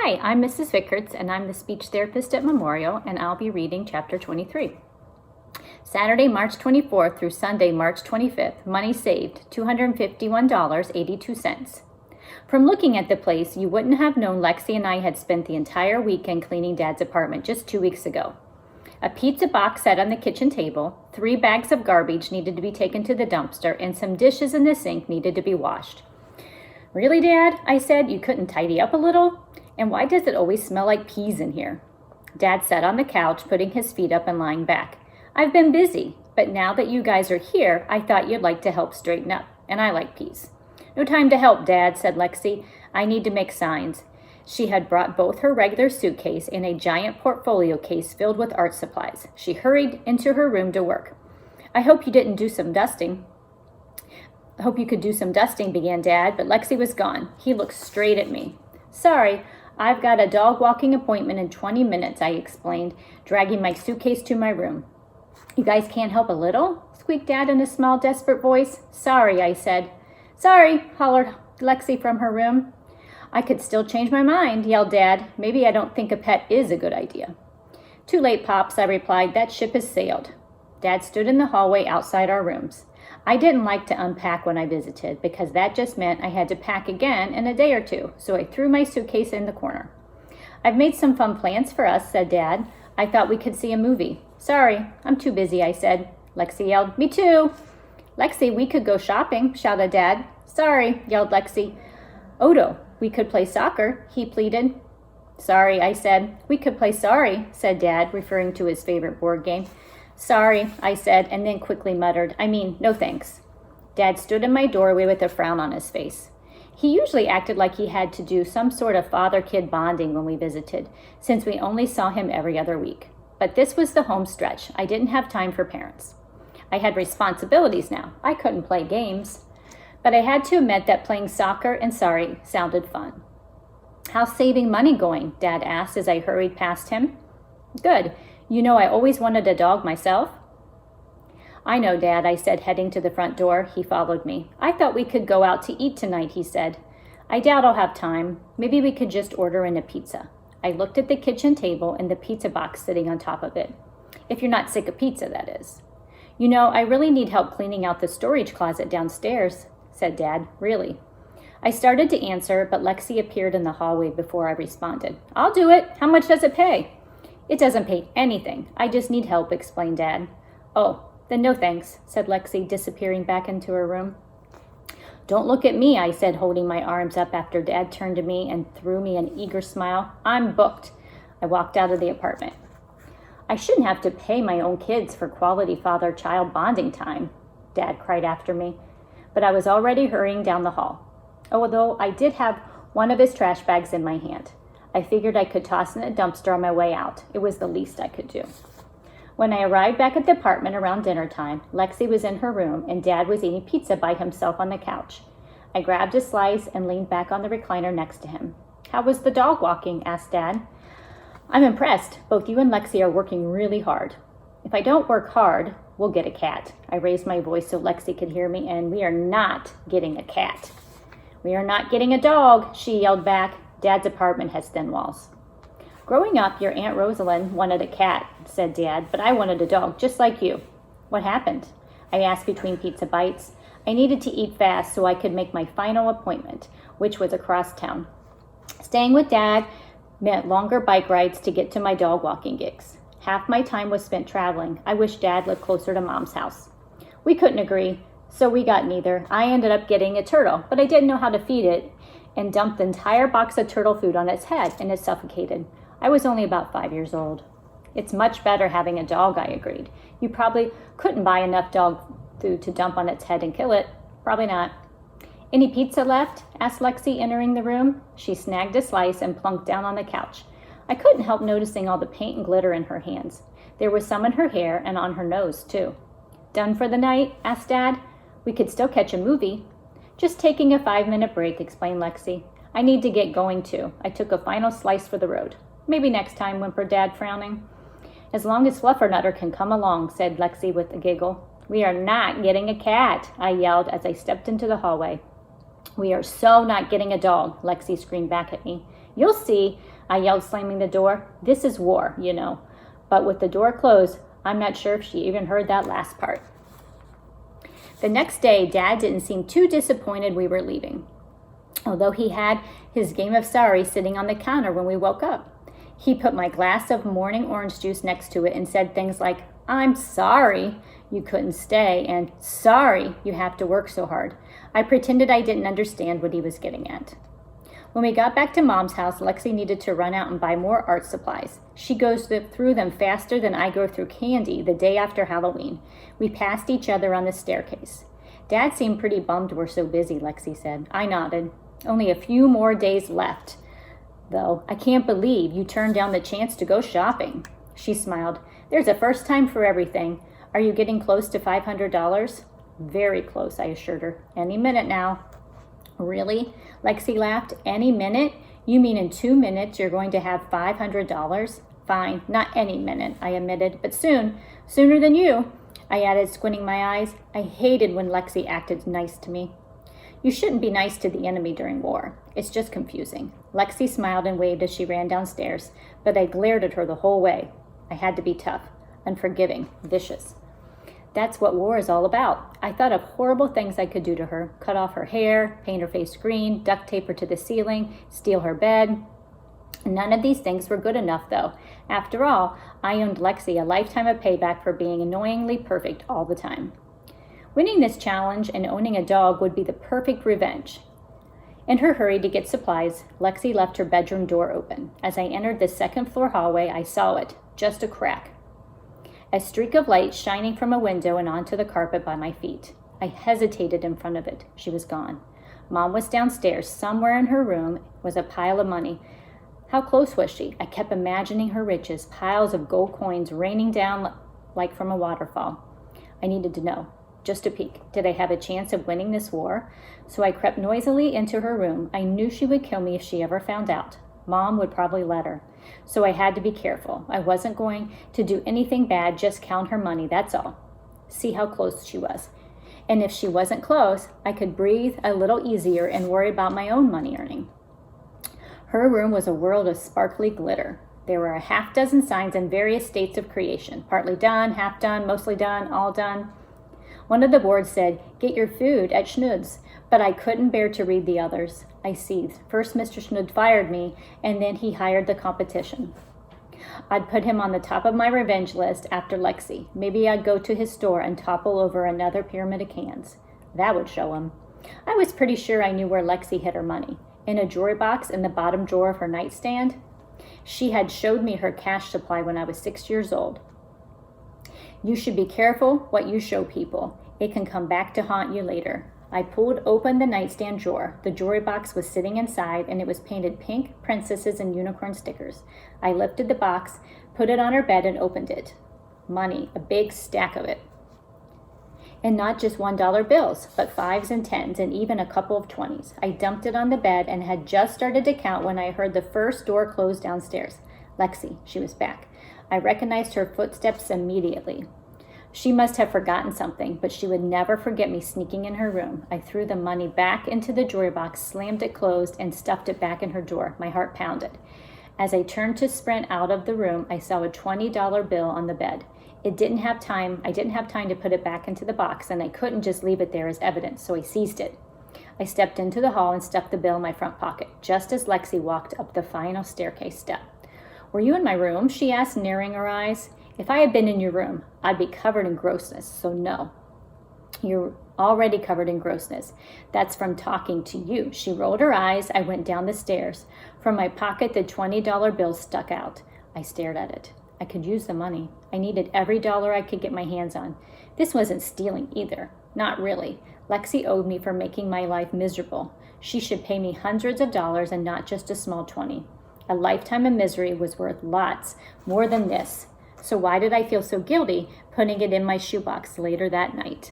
Hi, I'm Mrs. Vickerts, and I'm the speech therapist at Memorial, and I'll be reading Chapter 23. Saturday, March 24th through Sunday, March 25th, money saved, $251.82. From looking at the place, you wouldn't have known Lexi and I had spent the entire weekend cleaning Dad's apartment just 2 weeks ago. A pizza box sat on the kitchen table, 3 bags of garbage needed to be taken to the dumpster, and some dishes in the sink needed to be washed. Really, Dad? I said, you couldn't tidy up a little? And why does it always smell like peas in here? Dad sat on the couch, putting his feet up and lying back. I've been busy, but now that you guys are here, I thought you'd like to help straighten up, and I like peas. No time to help, Dad, said Lexi. I need to make signs. She had brought both her regular suitcase and a giant portfolio case filled with art supplies. She hurried into her room to work. I hope you could do some dusting, began Dad, but Lexi was gone. He looked straight at me. Sorry, I've got a dog walking appointment in 20 minutes, I explained, dragging my suitcase to my room. You guys can't help a little? Squeaked Dad in a small, desperate voice. Sorry, I said. Sorry, hollered Lexi from her room. I could still change my mind, yelled Dad. Maybe I don't think a pet is a good idea. Too late, Pops, I replied. That ship has sailed. Dad stood in the hallway outside our rooms. I didn't like to unpack when I visited because that just meant I had to pack again in a day or two, so I threw my suitcase in the corner. I've made some fun plans for us, said Dad. I thought we could see a movie. Sorry, I'm too busy, I said. Lexi yelled, Me too. Lexi, we could go shopping, shouted Dad. Sorry, yelled Lexi. Odo, we could play soccer, he pleaded. Sorry, I said. We could play sorry, said Dad, referring to his favorite board game. Sorry, I said, and then quickly muttered, no thanks. Dad stood in my doorway with a frown on his face. He usually acted like he had to do some sort of father-kid bonding when we visited, since we only saw him every other week. But this was the home stretch. I didn't have time for parents. I had responsibilities now. I couldn't play games. But I had to admit that playing soccer and sorry sounded fun. How's saving money going? Dad asked as I hurried past him. Good. You know I always wanted a dog myself. I know, Dad, I said, heading to the front door. He followed me. I thought we could go out to eat tonight, he said. I doubt I'll have time. Maybe we could just order in a pizza. I looked at the kitchen table and the pizza box sitting on top of it. If you're not sick of pizza, that is. You know, I really need help cleaning out the storage closet downstairs, said Dad. Really? I started to answer, but Lexi appeared in the hallway before I responded. I'll do it. How much does it pay? It doesn't pay anything. I just need help, explained Dad. Oh, then no thanks, said Lexi, disappearing back into her room. Don't look at me, I said, holding my arms up after Dad turned to me and threw me an eager smile. I'm booked. I walked out of the apartment. I shouldn't have to pay my own kids for quality father-child bonding time, Dad cried after me. But I was already hurrying down the hall. Although I did have one of his trash bags in my hand. I figured I could toss in a dumpster on my way out. It was the least I could do. When I arrived back at the apartment around dinner time, Lexi was in her room and Dad was eating pizza by himself on the couch. I grabbed a slice and leaned back on the recliner next to him. How was the dog walking? Asked Dad. I'm impressed. Both you and Lexi are working really hard. If I don't work hard, we'll get a cat. I raised my voice so Lexi could hear me, and we are not getting a cat. We are not getting a dog, she yelled back. Dad's apartment has thin walls. Growing up, your Aunt Rosalind wanted a cat, said Dad, but I wanted a dog, just like you. What happened? I asked between pizza bites. I needed to eat fast so I could make my final appointment, which was across town. Staying with Dad meant longer bike rides to get to my dog walking gigs. Half my time was spent traveling. I wish Dad lived closer to Mom's house. We couldn't agree, so we got neither. I ended up getting a turtle, but I didn't know how to feed it, and dumped the entire box of turtle food on its head, and it suffocated. I was only about 5 years old. It's much better having a dog, I agreed. You probably couldn't buy enough dog food to dump on its head and kill it. Probably not. Any pizza left? Asked Lexi, entering the room. She snagged a slice and plunked down on the couch. I couldn't help noticing all the paint and glitter in her hands. There was some in her hair and on her nose, too. Done for the night? Asked Dad. We could still catch a movie. Just taking a 5-minute break, explained Lexi. I need to get going, too. I took a final slice for the road. Maybe next time, whimpered Dad, frowning. As long as Fluffernutter can come along, said Lexi with a giggle. We are not getting a cat, I yelled as I stepped into the hallway. We are so not getting a dog, Lexi screamed back at me. You'll see, I yelled, slamming the door. This is war, you know. But with the door closed, I'm not sure if she even heard that last part. The next day, Dad didn't seem too disappointed we were leaving, although he had his game of sorry sitting on the counter when we woke up. He put my glass of morning orange juice next to it and said things like, I'm sorry you couldn't stay, and sorry you have to work so hard. I pretended I didn't understand what he was getting at. When we got back to Mom's house, Lexi needed to run out and buy more art supplies. She goes through them faster than I go through candy the day after Halloween. We passed each other on the staircase. Dad seemed pretty bummed we're so busy, Lexi said. I nodded. Only a few more days left, though. I can't believe you turned down the chance to go shopping. She smiled. There's a first time for everything. Are you getting close to $500? Very close, I assured her. Any minute now. Really? Lexi laughed. Any minute? You mean in 2 minutes you're going to have $500? Fine, not any minute, I admitted, but soon. Sooner than you, I added, squinting my eyes. I hated when Lexi acted nice to me. You shouldn't be nice to the enemy during war. It's just confusing. Lexi smiled and waved as she ran downstairs, but I glared at her the whole way. I had to be tough, unforgiving, vicious. That's what war is all about. I thought of horrible things I could do to her. Cut off her hair, paint her face green, duct tape her to the ceiling, steal her bed. None of these things were good enough, though. After all, I owed Lexi a lifetime of payback for being annoyingly perfect all the time. Winning this challenge and owning a dog would be the perfect revenge. In her hurry to get supplies, Lexi left her bedroom door open. As I entered the second-floor hallway, I saw it, just a crack. A streak of light shining from a window and onto the carpet by my feet. I hesitated in front of it. She was gone. Mom was downstairs. Somewhere in her room was a pile of money. How close was she? I kept imagining her riches, piles of gold coins raining down like from a waterfall. I needed to know. Just a peek. Did I have a chance of winning this war? So I crept noisily into her room. I knew she would kill me if she ever found out. Mom would probably let her. So I had to be careful. I wasn't going to do anything bad, just count her money, that's all. See how close she was. And if she wasn't close, I could breathe a little easier and worry about my own money earning. Her room was a world of sparkly glitter. There were a half-dozen signs in various states of creation. Partly done, half done, mostly done, all done. One of the boards said, get your food at Schnud's, but I couldn't bear to read the others. I seethed. First, Mr. Schnud fired me, and then he hired the competition. I'd put him on the top of my revenge list after Lexi. Maybe I'd go to his store and topple over another pyramid of cans. That would show him. I was pretty sure I knew where Lexi hid her money. In a jewelry box in the bottom drawer of her nightstand. She had showed me her cash supply when I was 6 years old. You should be careful what you show people. It can come back to haunt you later. I pulled open the nightstand drawer. The jewelry box was sitting inside, and it was painted pink, princesses, and unicorn stickers. I lifted the box, put it on her bed, and opened it. Money, a big stack of it. And not just $1 bills, but 5s and 10s, and even a couple of 20s. I dumped it on the bed and had just started to count when I heard the first door close downstairs. Lexi, she was back. I recognized her footsteps immediately. She must have forgotten something, but she would never forget me sneaking in her room. I threw the money back into the jewelry box, slammed it closed, and stuffed it back in her drawer. My heart pounded. As I turned to sprint out of the room, I saw a $20 bill on the bed. I didn't have time to put it back into the box, and I couldn't just leave it there as evidence, so I seized it. I stepped into the hall and stuffed the bill in my front pocket, just as Lexi walked up the final staircase step. Were you in my room? She asked, narrowing her eyes. If I had been in your room, I'd be covered in grossness, so no. You're already covered in grossness. That's from talking to you. She rolled her eyes. I went down the stairs. From my pocket, the $20 bill stuck out. I stared at it. I could use the money. I needed every dollar I could get my hands on. This wasn't stealing either. Not really. Lexi owed me for making my life miserable. She should pay me hundreds of dollars and not just a small 20. A lifetime of misery was worth lots more than this. So why did I feel so guilty putting it in my shoebox later that night?